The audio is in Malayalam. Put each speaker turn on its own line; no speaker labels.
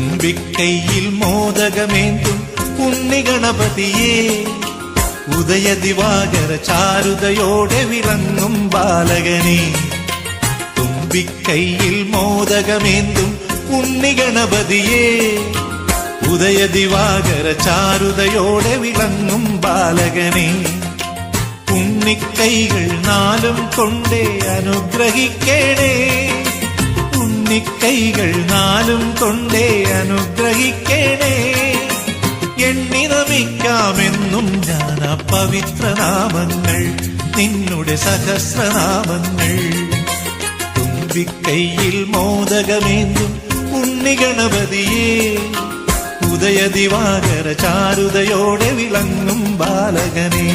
തുമ്പിക്കൈയിൽ മോദകമേന്തും ഉണ്ണിഗണപതിയേ, ഉദയദിവാകര ചാരുതയോടെ വിളങ്ങും ബാലകനേ. തുമ്പിക്കൈയിൽ മോദകമേന്തും ഉണ്ണിഗണപതിയേ, ഉദയദിവാകര ചാരുതയോടെ വിളങ്ങും ബാലകനേ. ഉണ്ണിക്കൈകൾ നാലും കൊണ്ടേ അനുഗ്രഹിക്കണേ, ഉണ്ണിക്കൈകൾ നാലും കൊണ്ടേ അനുഗ്രഹിക്കണേ. എണ്ണി നമിക്കാമെന്നും ഞാൻ ആ പവിത്രനാമങ്ങൾ, നിന്നുടെ സഹസ്രനാമങ്ങൾ. തുമ്പിക്കൈയിൽ മോദകമേന്തും ഉണ്ണിഗണപതിയേ, ഉദയദിവാകര ചാരുതയോടെ വിളങ്ങും ബാലകനേ.